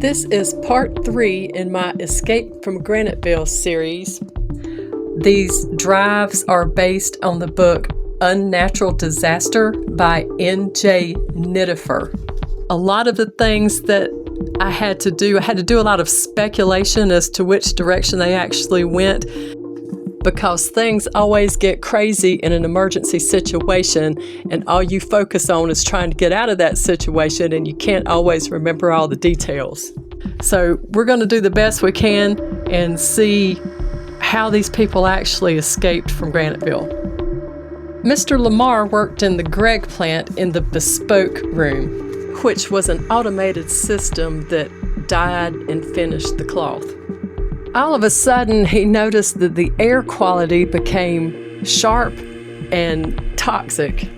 This is part 3 in my Escape from Graniteville series. These drives are based on the book Unnatural Disaster by N.J. Nidiffer. A lot of the things that I had to do a lot of speculation as to which direction they actually went, because things always get crazy in an emergency situation, and all you focus on is trying to get out of that situation, and you can't always remember all the details. So we're going to do the best we can and see how these people actually escaped from Graniteville. Mr. Lamar worked in the Gregg plant in the bespoke room, which was an automated system that dyed and finished the cloth. All of a sudden, he noticed that the air quality became sharp and toxic.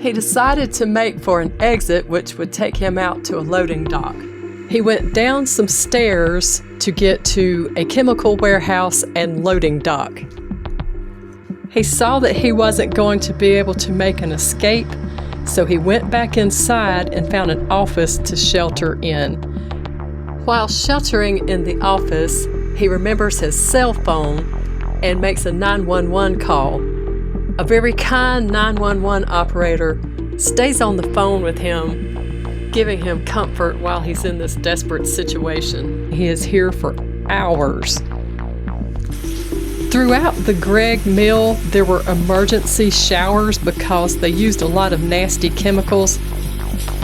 He decided to make for an exit which would take him out to a loading dock. He went down some stairs to get to a chemical warehouse and loading dock. He saw that he wasn't going to be able to make an escape, so he went back inside and found an office to shelter in. While sheltering in the office, he remembers his cell phone and makes a 911 call. A very kind 911 operator stays on the phone with him, giving him comfort while he's in this desperate situation. He is here for hours. Throughout the Gregg mill, there were emergency showers because they used a lot of nasty chemicals.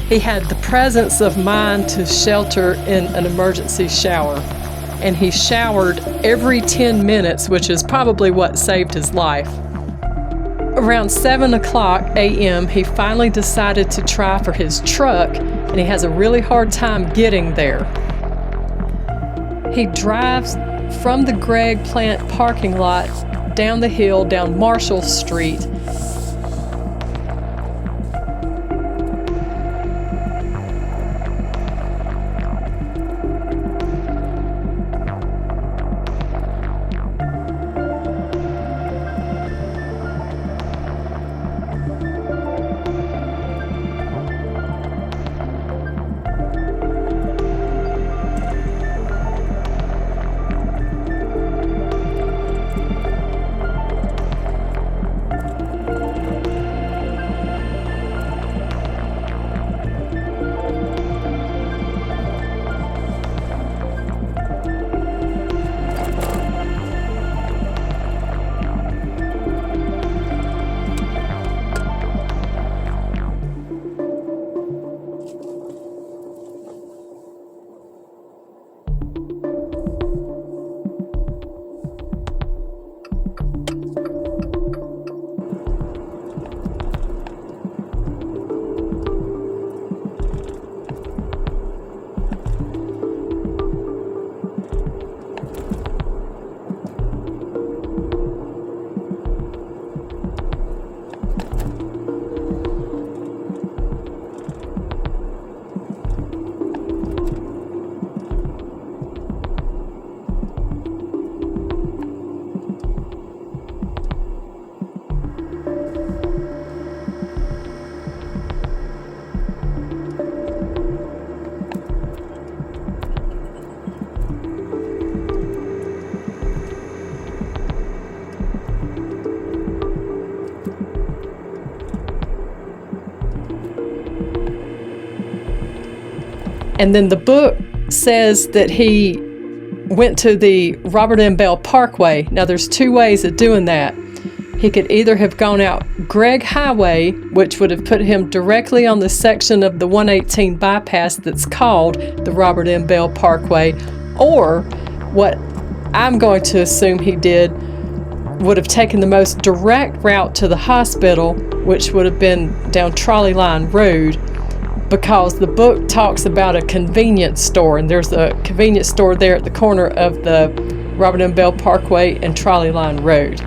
He had the presence of mind to shelter in an emergency shower, and he showered every 10 minutes, which is probably what saved his life. Around 7 o'clock a.m., he finally decided to try for his truck, and he has a really hard time getting there. He drives from the Gregg plant parking lot down the hill down Marshall Street. And then the book says that he went to the Robert M. Bell Parkway. Now there's two ways of doing that. He could either have gone out Gregg Highway, which would have put him directly on the section of the 118 bypass that's called the Robert M. Bell Parkway, or what I'm going to assume he did would have taken the most direct route to the hospital, which would have been down Trolley Line Road, because the book talks about a convenience store, and there's a convenience store there at the corner of the Robert M. Bell Parkway and Trolley Line Road.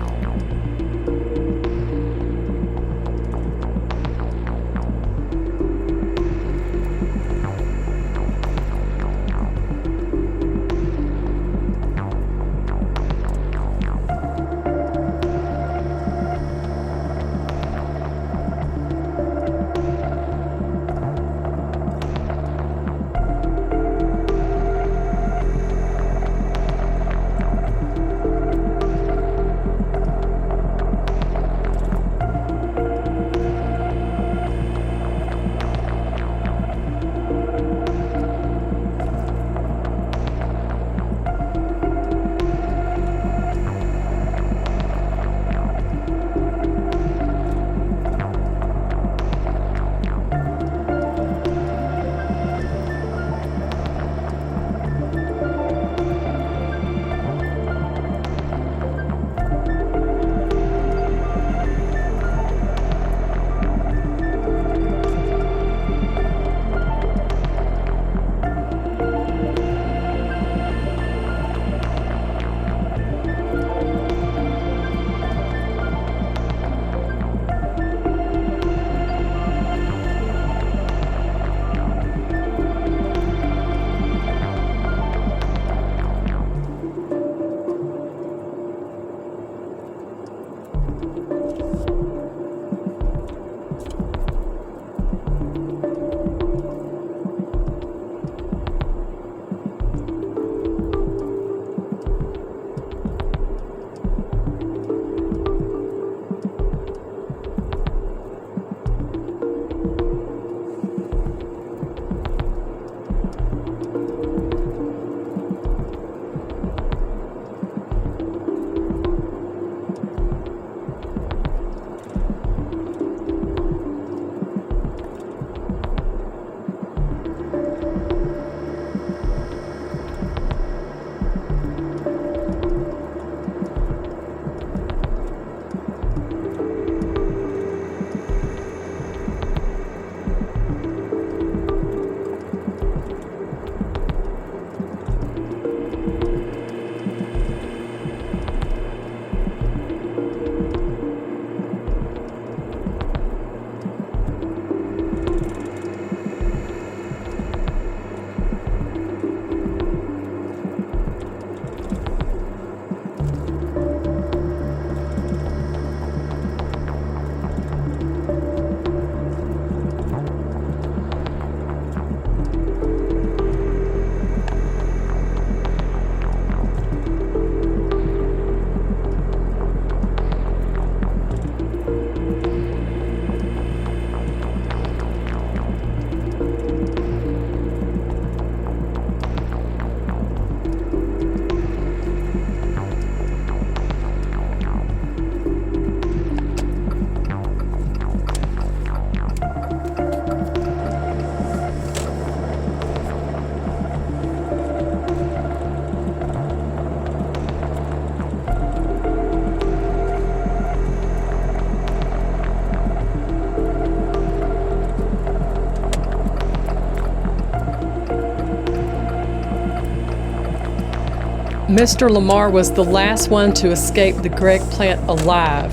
Mr. Lamar was the last one to escape the Gregg plant alive.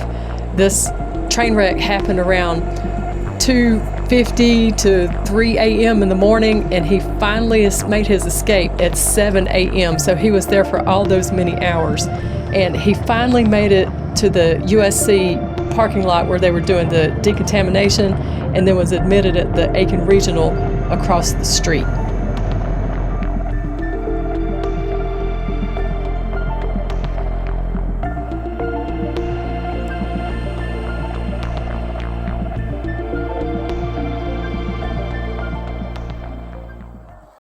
This train wreck happened around 2:50 to 3 a.m. in the morning, and he finally made his escape at 7 a.m. So he was there for all those many hours. And he finally made it to the USC parking lot where they were doing the decontamination, and then was admitted at the Aiken Regional across the street.